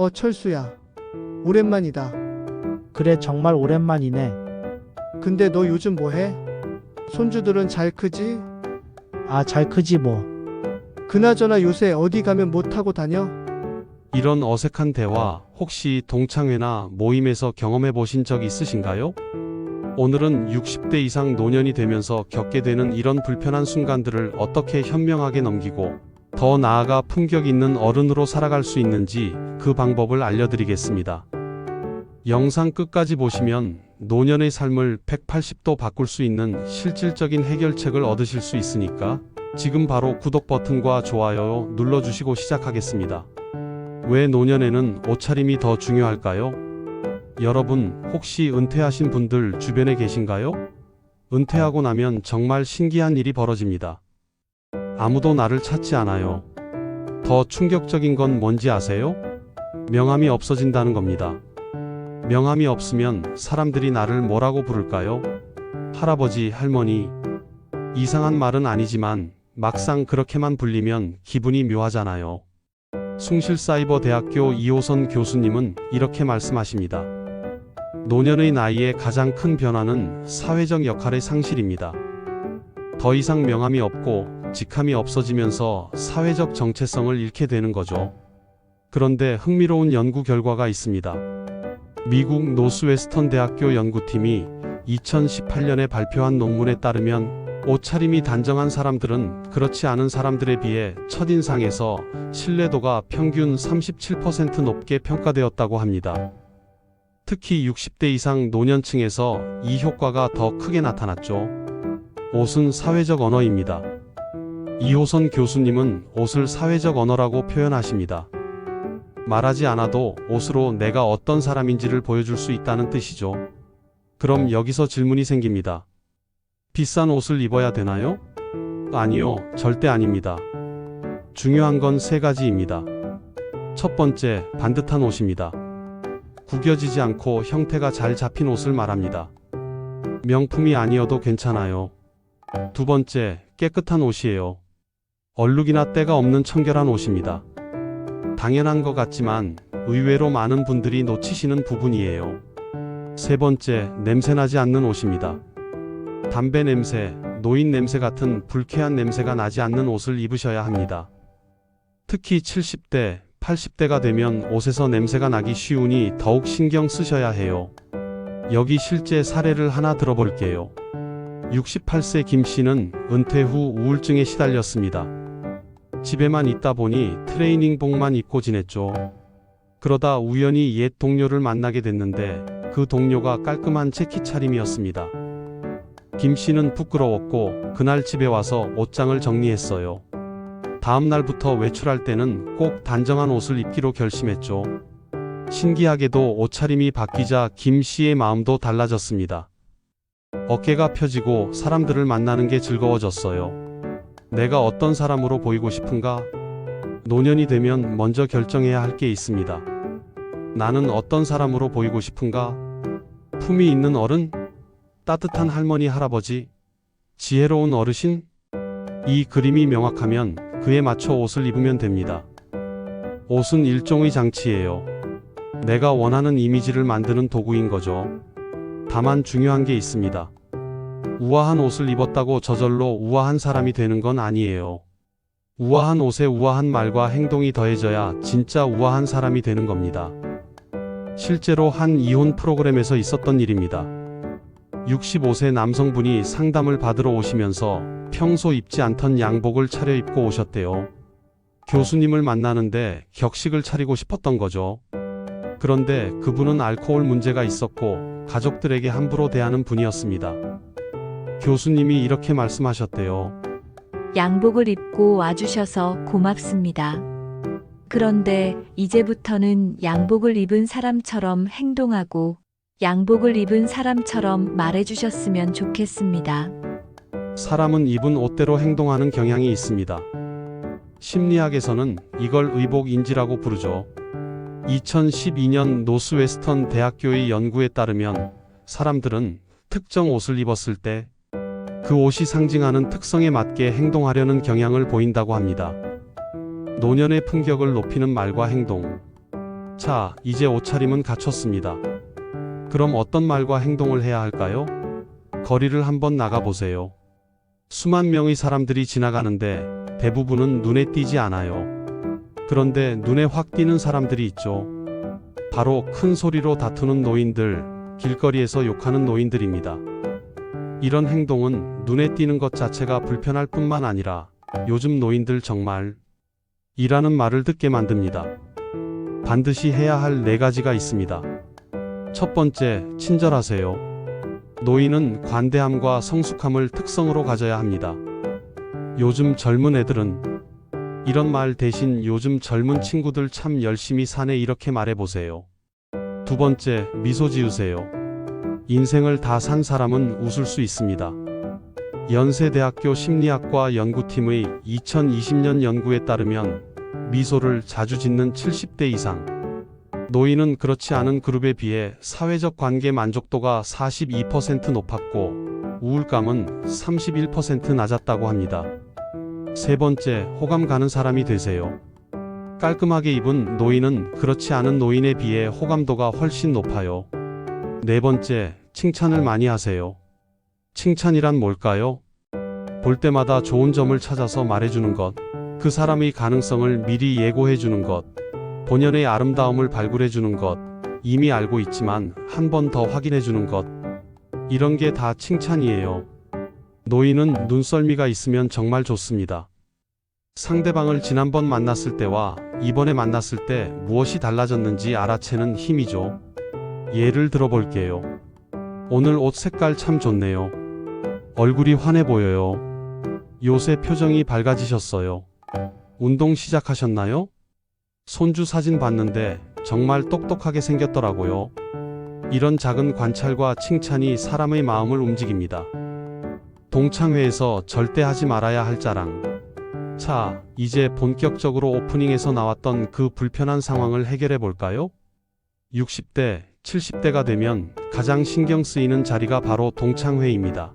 철수야. 오랜만이다. 그래, 정말 오랜만이네. 근데 너 요즘 뭐해? 손주들은 잘 크지? 잘 크지 뭐. 그나저나 요새 어디 가면 뭐 타고 다녀? 이런 어색한 대화 혹시 동창회나 모임에서 경험해 보신 적 있으신가요? 오늘은 60대 이상 노년이 되면서 겪게 되는 이런 불편한 순간들을 어떻게 현명하게 넘기고 더 나아가 품격 있는 어른으로 살아갈 수 있는지 그 방법을 알려드리겠습니다. 영상 끝까지 보시면 노년의 삶을 180도 바꿀 수 있는 실질적인 해결책을 얻으실 수 있으니까 지금 바로 구독 버튼과 좋아요 눌러주시고 시작하겠습니다. 왜 노년에는 옷차림이 더 중요할까요? 여러분, 혹시 은퇴하신 분들 주변에 계신가요? 은퇴하고 나면 정말 신기한 일이 벌어집니다. 아무도 나를 찾지 않아요. 더 충격적인 건 뭔지 아세요? 명함이 없어진다는 겁니다. 명함이 없으면 사람들이 나를 뭐라고 부를까요? 할아버지, 할머니. 이상한 말은 아니지만 막상 그렇게만 불리면 기분이 묘하잖아요. 숭실사이버대학교 이호선 교수님은 이렇게 말씀하십니다. 노년의 나이에 가장 큰 변화는 사회적 역할의 상실입니다. 더 이상 명함이 없고 직함이 없어지면서 사회적 정체성을 잃게 되는 거죠. 그런데 흥미로운 연구 결과가 있습니다. 미국 노스웨스턴 대학교 연구팀이 2018년에 발표한 논문에 따르면 옷차림이 단정한 사람들은 그렇지 않은 사람들에 비해 첫인상에서 신뢰도가 평균 37% 높게 평가되었다고 합니다. 특히 60대 이상 노년층에서 이 효과가 더 크게 나타났죠. 옷은 사회적 언어입니다. 이호선 교수님은 옷을 사회적 언어라고 표현하십니다. 말하지 않아도 옷으로 내가 어떤 사람인지를 보여줄 수 있다는 뜻이죠. 그럼 여기서 질문이 생깁니다. 비싼 옷을 입어야 되나요? 아니요, 절대 아닙니다. 중요한 건 세 가지입니다. 첫 번째, 반듯한 옷입니다. 구겨지지 않고 형태가 잘 잡힌 옷을 말합니다. 명품이 아니어도 괜찮아요. 두 번째, 깨끗한 옷이에요. 얼룩이나 때가 없는 청결한 옷입니다. 당연한 것 같지만 의외로 많은 분들이 놓치시는 부분이에요. 세 번째, 냄새나지 않는 옷입니다. 담배 냄새, 노인 냄새 같은 불쾌한 냄새가 나지 않는 옷을 입으셔야 합니다. 특히 70대, 80대가 되면 옷에서 냄새가 나기 쉬우니 더욱 신경 쓰셔야 해요. 여기 실제 사례를 하나 들어볼게요. 68세 김 씨는 은퇴 후 우울증에 시달렸습니다. 집에만 있다 보니 트레이닝복만 입고 지냈죠. 그러다 우연히 옛 동료를 만나게 됐는데 그 동료가 깔끔한 재킷 차림이었습니다. 김 씨는 부끄러웠고 그날 집에 와서 옷장을 정리했어요. 다음 날부터 외출할 때는 꼭 단정한 옷을 입기로 결심했죠. 신기하게도 옷차림이 바뀌자 김 씨의 마음도 달라졌습니다. 어깨가 펴지고 사람들을 만나는 게 즐거워졌어요. 내가 어떤 사람으로 보이고 싶은가? 노년이 되면 먼저 결정해야 할 게 있습니다. 나는 어떤 사람으로 보이고 싶은가? 품위 있는 어른? 따뜻한 할머니, 할아버지? 지혜로운 어르신? 이 그림이 명확하면 그에 맞춰 옷을 입으면 됩니다. 옷은 일종의 장치예요. 내가 원하는 이미지를 만드는 도구인 거죠. 다만 중요한 게 있습니다. 우아한 옷을 입었다고 저절로 우아한 사람이 되는 건 아니에요. 우아한 옷에 우아한 말과 행동이 더해져야 진짜 우아한 사람이 되는 겁니다. 실제로 한 이혼 프로그램에서 있었던 일입니다. 65세 남성분이 상담을 받으러 오시면서 평소 입지 않던 양복을 차려입고 오셨대요. 교수님을 만나는데 격식을 차리고 싶었던 거죠. 그런데 그분은 알코올 문제가 있었고 가족들에게 함부로 대하는 분이었습니다. 교수님이 이렇게 말씀하셨대요. 양복을 입고 와주셔서 고맙습니다. 그런데 이제부터는 양복을 입은 사람처럼 행동하고 양복을 입은 사람처럼 말해주셨으면 좋겠습니다. 사람은 입은 옷대로 행동하는 경향이 있습니다. 심리학에서는 이걸 의복인지라고 부르죠. 2012년 노스웨스턴 대학교의 연구에 따르면 사람들은 특정 옷을 입었을 때 그 옷이 상징하는 특성에 맞게 행동하려는 경향을 보인다고 합니다. 노년의 품격을 높이는 말과 행동. 자, 이제 옷차림은 갖췄습니다. 그럼 어떤 말과 행동을 해야 할까요? 거리를 한번 나가보세요. 수만 명의 사람들이 지나가는데 대부분은 눈에 띄지 않아요. 그런데 눈에 확 띄는 사람들이 있죠. 바로 큰 소리로 다투는 노인들, 길거리에서 욕하는 노인들입니다. 이런 행동은 눈에 띄는 것 자체가 불편할 뿐만 아니라 요즘 노인들 정말 이라는 말을 듣게 만듭니다. 반드시 해야 할 4가지가 있습니다. 첫 번째, 친절하세요. 노인은 관대함과 성숙함을 특성으로 가져야 합니다. 요즘 젊은 애들은 이런 말 대신 요즘 젊은 친구들 참 열심히 사네 이렇게 말해보세요. 두 번째, 미소 지으세요. 인생을 다 산 사람은 웃을 수 있습니다. 연세대학교 심리학과 연구팀의 2020년 연구에 따르면 미소를 자주 짓는 70대 이상 노인은 그렇지 않은 그룹에 비해 사회적 관계 만족도가 42% 높았고 우울감은 31% 낮았다고 합니다. 세 번째, 호감 가는 사람이 되세요. 깔끔하게 입은 노인은 그렇지 않은 노인에 비해 호감도가 훨씬 높아요. 네 번째, 칭찬을 많이 하세요. 칭찬이란 뭘까요? 볼 때마다 좋은 점을 찾아서 말해주는 것, 그 사람의 가능성을 미리 예고해주는 것, 본연의 아름다움을 발굴해주는 것, 이미 알고 있지만 한 번 더 확인해주는 것, 이런 게 다 칭찬이에요. 노인은 눈썰미가 있으면 정말 좋습니다. 상대방을 지난번 만났을 때와 이번에 만났을 때 무엇이 달라졌는지 알아채는 힘이죠. 예를 들어볼게요. 오늘 옷 색깔 참 좋네요. 얼굴이 환해 보여요. 요새 표정이 밝아지셨어요. 운동 시작하셨나요? 손주 사진 봤는데 정말 똑똑하게 생겼더라고요. 이런 작은 관찰과 칭찬이 사람의 마음을 움직입니다. 동창회에서 절대 하지 말아야 할 자랑. 자, 이제 본격적으로 오프닝에서 나왔던 그 불편한 상황을 해결해 볼까요? 60대, 70대가 되면 가장 신경 쓰이는 자리가 바로 동창회입니다.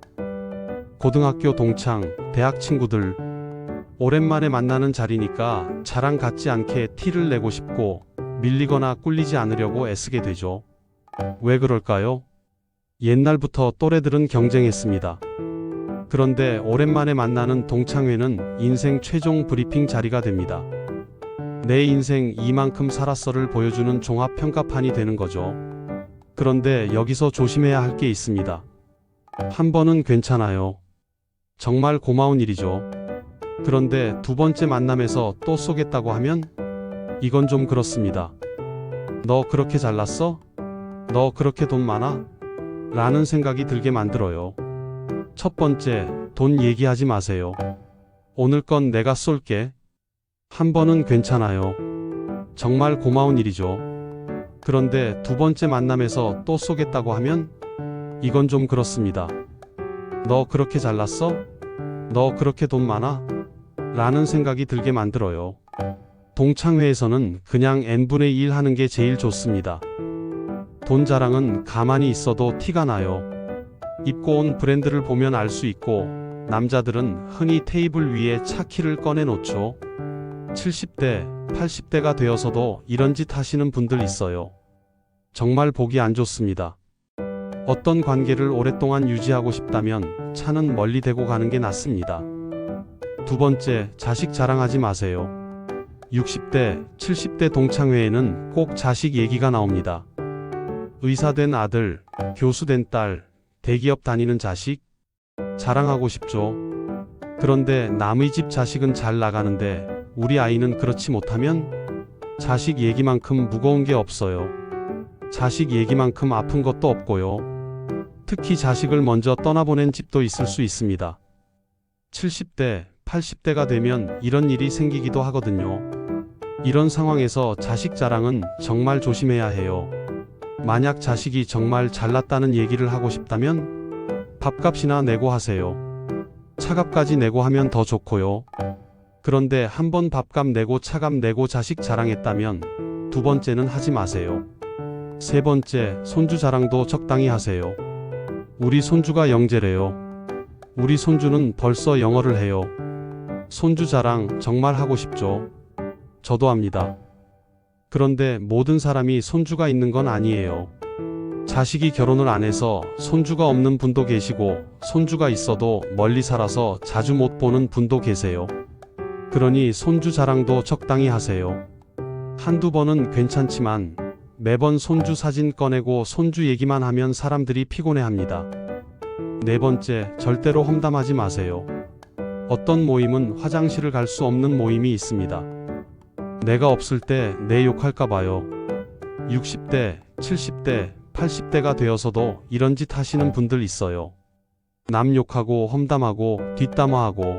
고등학교 동창, 대학 친구들, 오랜만에 만나는 자리니까 자랑 같지 않게 티를 내고 싶고 밀리거나 꿀리지 않으려고 애쓰게 되죠. 왜 그럴까요? 옛날부터 또래들은 경쟁했습니다. 그런데 오랜만에 만나는 동창회는 인생 최종 브리핑 자리가 됩니다. 내 인생 이만큼 살았어를 보여주는 종합평가판이 되는 거죠. 그런데 여기서 조심해야 할 게 있습니다. 한 번은 괜찮아요. 정말 고마운 일이죠. 그런데 두 번째 만남에서 또 쏘겠다고 하면 이건 좀 그렇습니다. 너 그렇게 잘났어? 너 그렇게 돈 많아? 라는 생각이 들게 만들어요. 첫 번째, 돈 얘기하지 마세요. 오늘 건 내가 쏠게. 한 번은 괜찮아요. 정말 고마운 일이죠. 그런데 두 번째 만남에서 또 쏘겠다고 하면 이건 좀 그렇습니다. 너 그렇게 잘났어? 너 그렇게 돈 많아? 라는 생각이 들게 만들어요. 동창회에서는 그냥 n분의 1 하는 게 제일 좋습니다. 돈 자랑은 가만히 있어도 티가 나요. 입고 온 브랜드를 보면 알 수 있고 남자들은 흔히 테이블 위에 차키를 꺼내 놓죠. 70대, 80대가 되어서도 이런 짓 하시는 분들 있어요. 정말 보기 안 좋습니다. 어떤 관계를 오랫동안 유지하고 싶다면 차는 멀리 대고 가는 게 낫습니다. 두 번째, 자식 자랑하지 마세요. 60대, 70대 동창회에는 꼭 자식 얘기가 나옵니다. 의사 된 아들, 교수 된 딸, 대기업 다니는 자식? 자랑하고 싶죠. 그런데 남의 집 자식은 잘 나가는데 우리 아이는 그렇지 못하면 자식 얘기만큼 무거운 게 없어요. 자식 얘기만큼 아픈 것도 없고요. 특히 자식을 먼저 떠나보낸 집도 있을 수 있습니다. 70대, 80대가 되면 이런 일이 생기기도 하거든요. 이런 상황에서 자식 자랑은 정말 조심해야 해요. 만약 자식이 정말 잘났다는 얘기를 하고 싶다면 밥값이나 내고 하세요. 차값까지 내고 하면 더 좋고요. 그런데 한 번 밥값 내고 차값 내고 자식 자랑했다면 두 번째는 하지 마세요. 세 번째, 손주 자랑도 적당히 하세요. 우리 손주가 영재래요. 우리 손주는 벌써 영어를 해요. 손주 자랑 정말 하고 싶죠. 저도 합니다. 그런데 모든 사람이 손주가 있는 건 아니에요. 자식이 결혼을 안 해서 손주가 없는 분도 계시고, 손주가 있어도 멀리 살아서 자주 못 보는 분도 계세요. 그러니 손주 자랑도 적당히 하세요. 한두 번은 괜찮지만 매번 손주 사진 꺼내고 손주 얘기만 하면 사람들이 피곤해합니다. 네 번째, 절대로 험담하지 마세요. 어떤 모임은 화장실을 갈 수 없는 모임이 있습니다. 내가 없을 때 내 욕할까 봐요. 60대, 70대, 80대가 되어서도 이런 짓 하시는 분들 있어요. 남 욕하고 험담하고 뒷담화하고.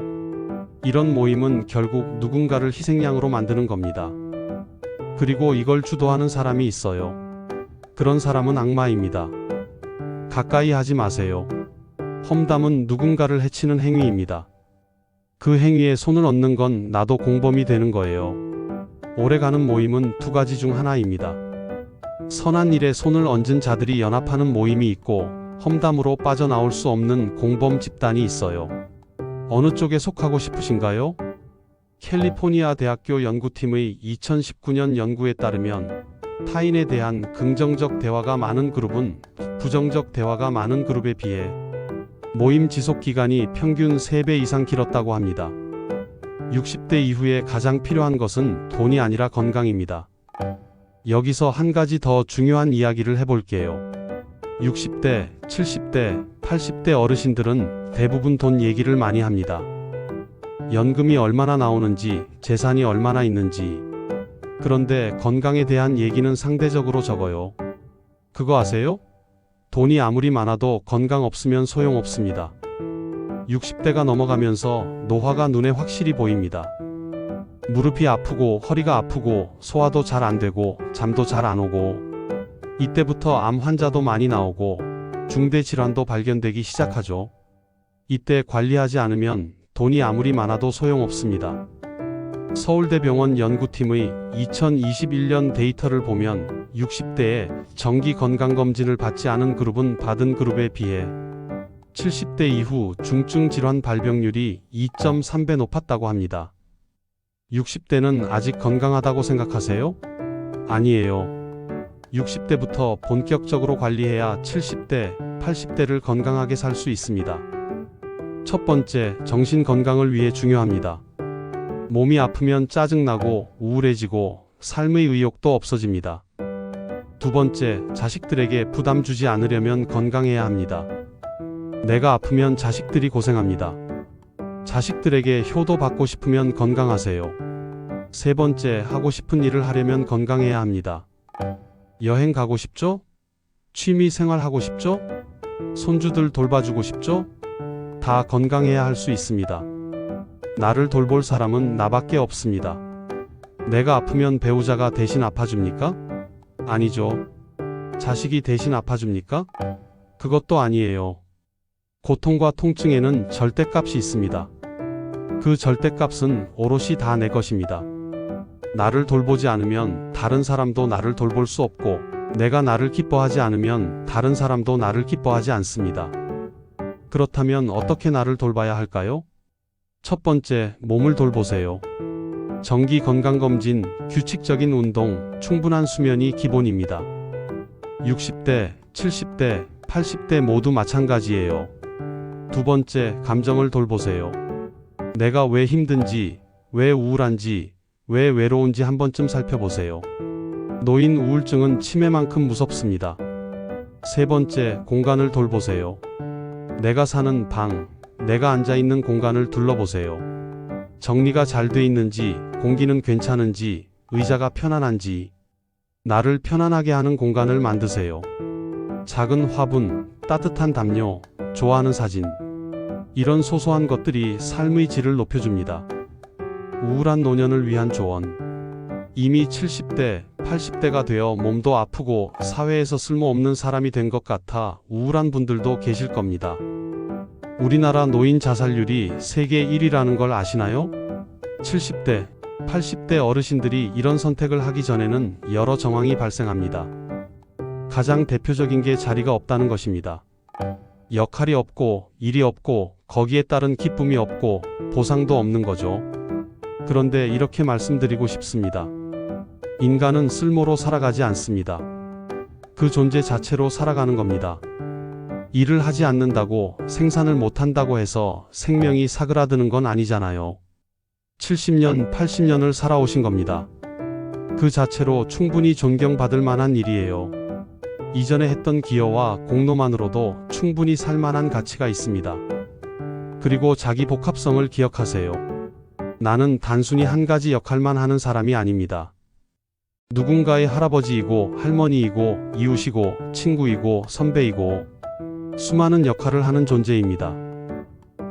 이런 모임은 결국 누군가를 희생양으로 만드는 겁니다. 그리고 이걸 주도하는 사람이 있어요. 그런 사람은 악마입니다. 가까이 하지 마세요. 험담은 누군가를 해치는 행위입니다. 그 행위에 손을 얹는 건 나도 공범이 되는 거예요. 오래가는 모임은 두 가지 중 하나입니다. 선한 일에 손을 얹은 자들이 연합하는 모임이 있고, 험담으로 빠져나올 수 없는 공범 집단이 있어요. 어느 쪽에 속하고 싶으신가요? 캘리포니아 대학교 연구팀의 2019년 연구에 따르면 타인에 대한 긍정적 대화가 많은 그룹은 부정적 대화가 많은 그룹에 비해 모임 지속 기간이 평균 3배 이상 길었다고 합니다. 60대 이후에 가장 필요한 것은 돈이 아니라 건강입니다. 여기서 한 가지 더 중요한 이야기를 해볼게요. 60대, 70대, 80대 어르신들은 대부분 돈 얘기를 많이 합니다. 연금이 얼마나 나오는지, 재산이 얼마나 있는지. 그런데 건강에 대한 얘기는 상대적으로 적어요. 그거 아세요? 돈이 아무리 많아도 건강 없으면 소용없습니다. 60대가 넘어가면서 노화가 눈에 확실히 보입니다. 무릎이 아프고 허리가 아프고 소화도 잘 안 되고 잠도 잘 안 오고, 이때부터 암 환자도 많이 나오고 중대 질환도 발견되기 시작하죠. 이때 관리하지 않으면 돈이 아무리 많아도 소용없습니다. 서울대병원 연구팀의 2021년 데이터를 보면 60대에 정기 건강검진을 받지 않은 그룹은 받은 그룹에 비해 70대 이후 중증 질환 발병률이 2.3배 높았다고 합니다. 60대는 아직 건강하다고 생각하세요? 아니에요. 60대부터 본격적으로 관리해야 70대, 80대를 건강하게 살 수 있습니다. 첫 번째, 정신 건강을 위해 중요합니다. 몸이 아프면 짜증나고 우울해지고 삶의 의욕도 없어집니다. 두 번째, 자식들에게 부담 주지 않으려면 건강해야 합니다. 내가 아프면 자식들이 고생합니다. 자식들에게 효도 받고 싶으면 건강하세요. 세 번째, 하고 싶은 일을 하려면 건강해야 합니다. 여행 가고 싶죠? 취미 생활 하고 싶죠? 손주들 돌봐주고 싶죠? 다 건강해야 할 수 있습니다. 나를 돌볼 사람은 나밖에 없습니다. 내가 아프면 배우자가 대신 아파줍니까? 아니죠. 자식이 대신 아파줍니까? 그것도 아니에요. 고통과 통증에는 절대값이 있습니다. 그 절대값은 오롯이 다 내 것입니다. 나를 돌보지 않으면 다른 사람도 나를 돌볼 수 없고, 내가 나를 기뻐하지 않으면 다른 사람도 나를 기뻐하지 않습니다. 그렇다면 어떻게 나를 돌봐야 할까요? 첫 번째, 몸을 돌보세요. 정기 건강검진, 규칙적인 운동, 충분한 수면이 기본입니다. 60대, 70대, 80대 모두 마찬가지예요. 두 번째, 감정을 돌보세요. 내가 왜 힘든지, 왜 우울한지, 왜 외로운지 한 번쯤 살펴보세요. 노인 우울증은 치매만큼 무섭습니다. 세 번째, 공간을 돌보세요. 내가 사는 방, 내가 앉아있는 공간을 둘러보세요. 정리가 잘 돼 있는지, 공기는 괜찮은지, 의자가 편안한지. 나를 편안하게 하는 공간을 만드세요. 작은 화분, 따뜻한 담요, 좋아하는 사진. 이런 소소한 것들이 삶의 질을 높여줍니다. 우울한 노년을 위한 조언. 이미 70대, 80대가 되어 몸도 아프고 사회에서 쓸모없는 사람이 된 것 같아 우울한 분들도 계실 겁니다. 우리나라 노인 자살률이 세계 1위라는 걸 아시나요? 70대, 80대 어르신들이 이런 선택을 하기 전에는 여러 정황이 발생합니다. 가장 대표적인 게 자리가 없다는 것입니다. 역할이 없고, 일이 없고, 거기에 따른 기쁨이 없고, 보상도 없는 거죠. 그런데 이렇게 말씀드리고 싶습니다. 인간은 쓸모로 살아가지 않습니다. 그 존재 자체로 살아가는 겁니다. 일을 하지 않는다고 생산을 못한다고 해서 생명이 사그라드는 건 아니잖아요. 70년, 80년을 살아오신 겁니다. 그 자체로 충분히 존경받을 만한 일이에요. 이전에 했던 기여와 공로만으로도 충분히 살 만한 가치가 있습니다. 그리고 자기 복합성을 기억하세요. 나는 단순히 한 가지 역할만 하는 사람이 아닙니다. 누군가의 할아버지이고 할머니이고 이웃이고 친구이고 선배이고 수많은 역할을 하는 존재입니다.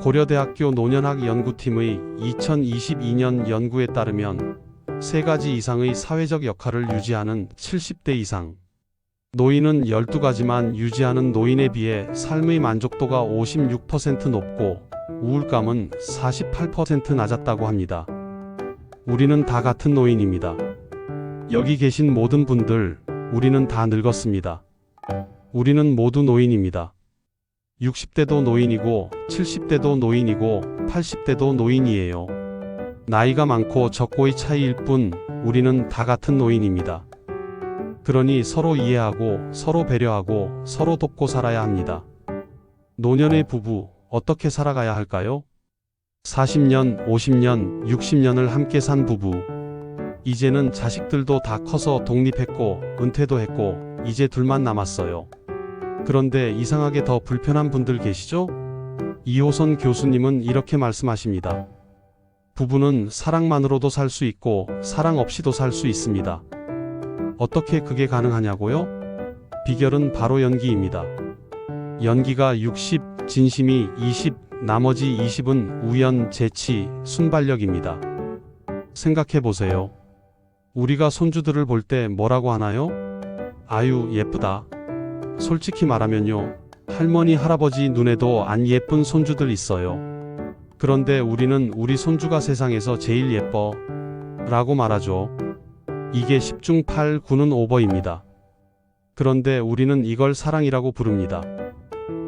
고려대학교 노년학 연구팀의 2022년 연구에 따르면 3가지 이상의 사회적 역할을 유지하는 70대 이상 노인은 12가지만 유지하는 노인에 비해 삶의 만족도가 56% 높고 우울감은 48% 낮았다고 합니다. 우리는 다 같은 노인입니다. 여기 계신 모든 분들, 우리는 다 늙었습니다. 우리는 모두 노인입니다. 60대도 노인이고 70대도 노인이고 80대도 노인이에요. 나이가 많고 적고의 차이일 뿐 우리는 다 같은 노인입니다. 그러니 서로 이해하고 서로 배려하고 서로 돕고 살아야 합니다. 노년의 부부, 어떻게 살아가야 할까요? 40년, 50년, 60년을 함께 산 부부. 이제는 자식들도 다 커서 독립했고 은퇴도 했고 이제 둘만 남았어요. 그런데 이상하게 더 불편한 분들 계시죠? 이호선 교수님은 이렇게 말씀하십니다. 부부는 사랑만으로도 살 수 있고 사랑 없이도 살 수 있습니다. 어떻게 그게 가능하냐고요? 비결은 바로 연기입니다. 연기가 60, 진심이 20, 나머지 20은 우연, 재치, 순발력입니다. 생각해 보세요. 우리가 손주들을 볼 때 뭐라고 하나요? 아유, 예쁘다. 솔직히 말하면요. 할머니, 할아버지 눈에도 안 예쁜 손주들 있어요. 그런데 우리는 우리 손주가 세상에서 제일 예뻐 라고 말하죠. 이게 10중 8, 9는 오버입니다. 그런데 우리는 이걸 사랑이라고 부릅니다.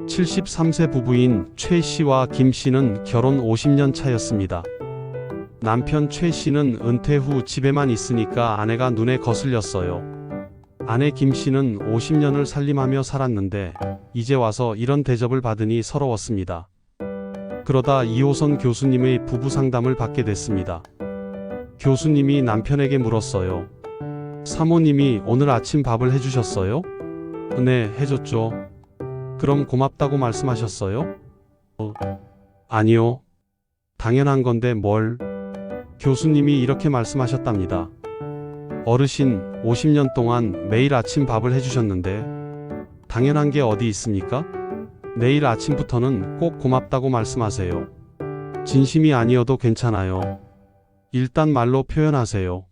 73세 부부인 최 씨와 김 씨는 결혼 50년 차였습니다. 남편 최 씨는 은퇴 후 집에만 있으니까 아내가 눈에 거슬렸어요. 아내 김 씨는 50년을 살림하며 살았는데 이제 와서 이런 대접을 받으니 서러웠습니다. 그러다 이호선 교수님의 부부 상담을 받게 됐습니다. 교수님이 남편에게 물었어요. 사모님이 오늘 아침 밥을 해주셨어요? 네, 해줬죠. 그럼 고맙다고 말씀하셨어요? 아니요. 당연한 건데 뭘? 교수님이 이렇게 말씀하셨답니다. 어르신, 50년 동안 매일 아침 밥을 해주셨는데 당연한 게 어디 있습니까? 내일 아침부터는 꼭 고맙다고 말씀하세요. 진심이 아니어도 괜찮아요. 일단 말로 표현하세요.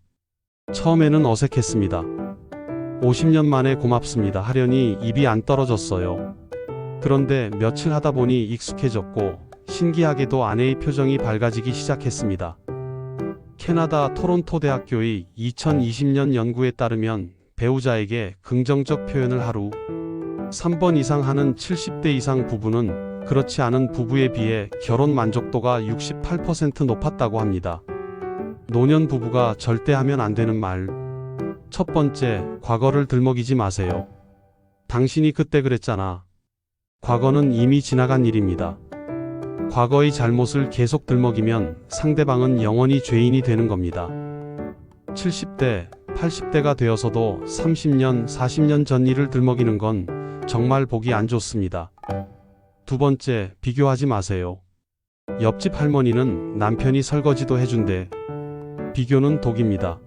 처음에는 어색했습니다. 50년 만에 고맙습니다 하려니 입이 안 떨어졌어요. 그런데 며칠 하다 보니 익숙해졌고 신기하게도 아내의 표정이 밝아지기 시작했습니다. 캐나다 토론토 대학교의 2020년 연구에 따르면 배우자에게 긍정적 표현을 하루 3번 이상 하는 70대 이상 부부는 그렇지 않은 부부에 비해 결혼 만족도가 68% 높았다고 합니다. 노년 부부가 절대 하면 안 되는 말. 첫 번째, 과거를 들먹이지 마세요. 당신이 그때 그랬잖아. 과거는 이미 지나간 일입니다. 과거의 잘못을 계속 들먹이면 상대방은 영원히 죄인이 되는 겁니다. 70대, 80대가 되어서도 30년, 40년 전 일을 들먹이는 건 정말 보기 안 좋습니다. 두 번째, 비교하지 마세요. 옆집 할머니는 남편이 설거지도 해준대. 비교는 독입니다.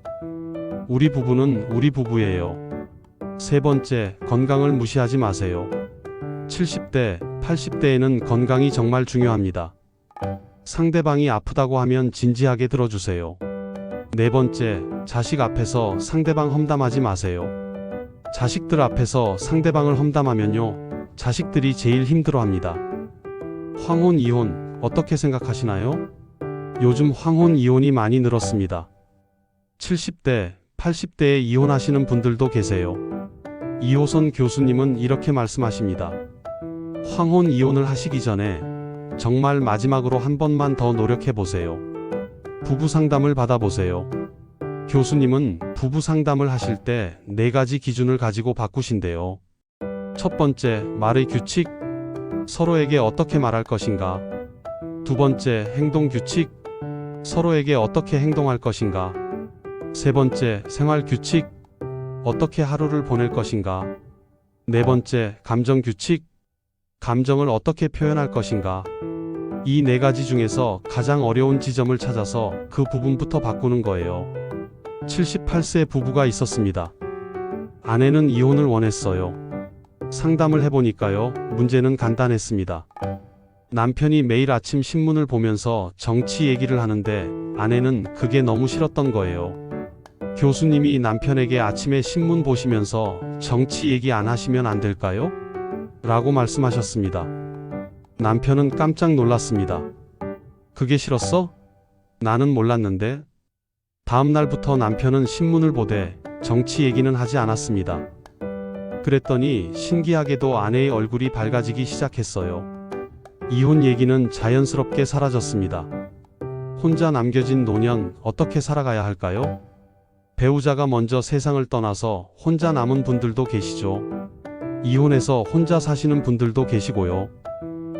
우리 부부는 우리 부부예요. 세 번째, 건강을 무시하지 마세요. 70대, 80대에는 건강이 정말 중요합니다. 상대방이 아프다고 하면 진지하게 들어주세요. 네 번째, 자식 앞에서 상대방 험담하지 마세요. 자식들 앞에서 상대방을 험담하면요, 자식들이 제일 힘들어합니다. 황혼, 이혼, 어떻게 생각하시나요? 요즘 황혼, 이혼이 많이 늘었습니다. 70대, 80대에 이혼하시는 분들도 계세요. 이호선 교수님은 이렇게 말씀하십니다. 황혼, 이혼을 하시기 전에 정말 마지막으로 한 번만 더 노력해 보세요. 부부 상담을 받아보세요. 교수님은 부부 상담을 하실 때 4가지 기준을 가지고 바꾸신대요. 첫 번째, 말의 규칙. 서로에게 어떻게 말할 것인가. 두 번째, 행동 규칙. 서로에게 어떻게 행동할 것인가. 세 번째, 생활 규칙. 어떻게 하루를 보낼 것인가. 네 번째, 감정 규칙. 감정을 어떻게 표현할 것인가. 이 4가지 중에서 가장 어려운 지점을 찾아서 그 부분부터 바꾸는 거예요. 78세 부부가 있었습니다. 아내는 이혼을 원했어요. 상담을 해보니까요, 문제는 간단했습니다. 남편이 매일 아침 신문을 보면서 정치 얘기를 하는데 아내는 그게 너무 싫었던 거예요. 교수님이 남편에게 아침에 신문 보시면서 정치 얘기 안 하시면 안 될까요? 라고 말씀하셨습니다. 남편은 깜짝 놀랐습니다. 그게 싫었어? 나는 몰랐는데. 다음 날부터 남편은 신문을 보되 정치 얘기는 하지 않았습니다. 그랬더니 신기하게도 아내의 얼굴이 밝아지기 시작했어요. 이혼 얘기는 자연스럽게 사라졌습니다. 혼자 남겨진 노년 어떻게 살아가야 할까요? 배우자가 먼저 세상을 떠나서 혼자 남은 분들도 계시죠. 이혼해서 혼자 사시는 분들도 계시고요.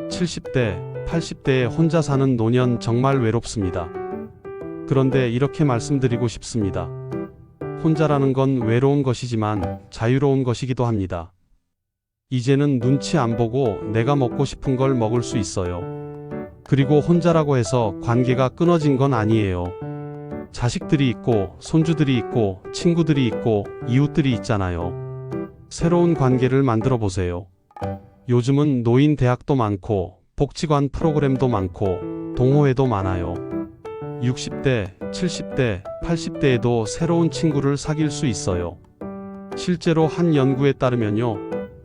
70대, 80대에 혼자 사는 노년 정말 외롭습니다. 그런데 이렇게 말씀드리고 싶습니다. 혼자라는 건 외로운 것이지만 자유로운 것이기도 합니다. 이제는 눈치 안 보고 내가 먹고 싶은 걸 먹을 수 있어요. 그리고 혼자라고 해서 관계가 끊어진 건 아니에요. 자식들이 있고, 손주들이 있고, 친구들이 있고, 이웃들이 있잖아요. 새로운 관계를 만들어 보세요. 요즘은 노인 대학도 많고, 복지관 프로그램도 많고, 동호회도 많아요. 60대, 70대, 80대에도 새로운 친구를 사귈 수 있어요. 실제로 한 연구에 따르면요,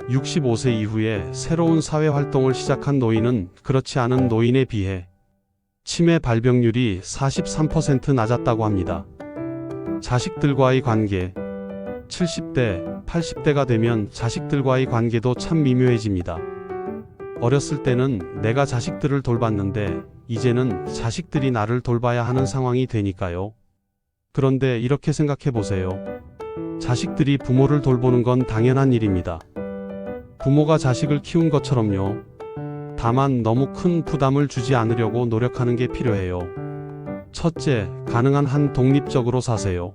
65세 이후에 새로운 사회 활동을 시작한 노인은 그렇지 않은 노인에 비해 치매 발병률이 43% 낮았다고 합니다. 자식들과의 관계. 70대, 80대가 되면 자식들과의 관계도 참 미묘해집니다. 어렸을 때는 내가 자식들을 돌봤는데 이제는 자식들이 나를 돌봐야 하는 상황이 되니까요. 그런데 이렇게 생각해 보세요. 자식들이 부모를 돌보는 건 당연한 일입니다. 부모가 자식을 키운 것처럼요. 다만 너무 큰 부담을 주지 않으려고 노력하는 게 필요해요. 첫째, 가능한 한 독립적으로 사세요.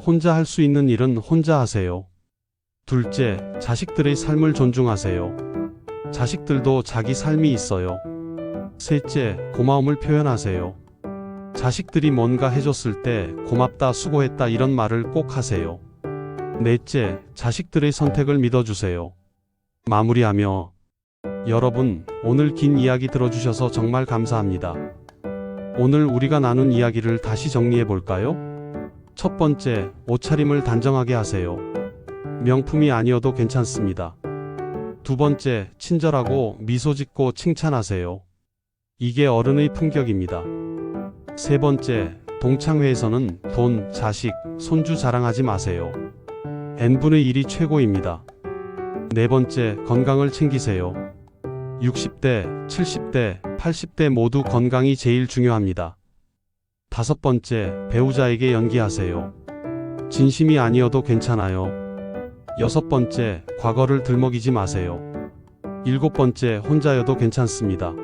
혼자 할 수 있는 일은 혼자 하세요. 둘째, 자식들의 삶을 존중하세요. 자식들도 자기 삶이 있어요. 셋째, 고마움을 표현하세요. 자식들이 뭔가 해줬을 때 고맙다, 수고했다 이런 말을 꼭 하세요. 넷째, 자식들의 선택을 믿어주세요. 마무리하며, 여러분, 오늘 긴 이야기 들어주셔서 정말 감사합니다. 오늘 우리가 나눈 이야기를 다시 정리해 볼까요? 첫 번째, 옷차림을 단정하게 하세요. 명품이 아니어도 괜찮습니다. 두 번째, 친절하고 미소 짓고 칭찬하세요. 이게 어른의 품격입니다. 세 번째, 동창회에서는 돈, 자식, 손주 자랑하지 마세요. n분의 1이 최고입니다. 네 번째, 건강을 챙기세요. 60대, 70대, 80대 모두 건강이 제일 중요합니다. 다섯 번째, 배우자에게 연기하세요. 진심이 아니어도 괜찮아요. 여섯 번째, 과거를 들먹이지 마세요. 일곱 번째, 혼자여도 괜찮습니다.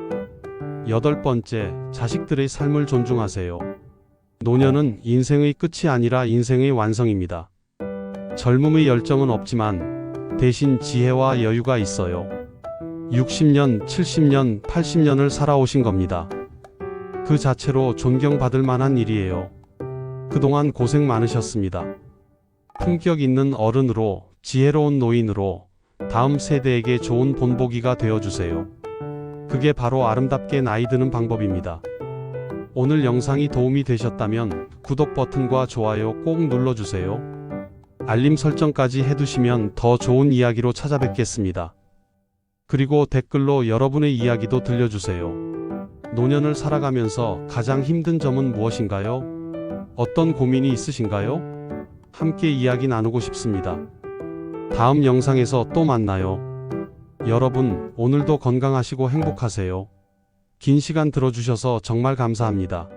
여덟 번째, 자식들의 삶을 존중하세요. 노년은 인생의 끝이 아니라 인생의 완성입니다. 젊음의 열정은 없지만 대신 지혜와 여유가 있어요. 60년, 70년, 80년을 살아오신 겁니다. 그 자체로 존경받을 만한 일이에요. 그동안 고생 많으셨습니다. 품격 있는 어른으로, 지혜로운 노인으로 다음 세대에게 좋은 본보기가 되어주세요. 그게 바로 아름답게 나이 드는 방법입니다. 오늘 영상이 도움이 되셨다면 구독 버튼과 좋아요 꼭 눌러주세요. 알림 설정까지 해두시면 더 좋은 이야기로 찾아뵙겠습니다. 그리고 댓글로 여러분의 이야기도 들려주세요. 노년을 살아가면서 가장 힘든 점은 무엇인가요? 어떤 고민이 있으신가요? 함께 이야기 나누고 싶습니다. 다음 영상에서 또 만나요. 여러분, 오늘도 건강하시고 행복하세요. 긴 시간 들어주셔서 정말 감사합니다.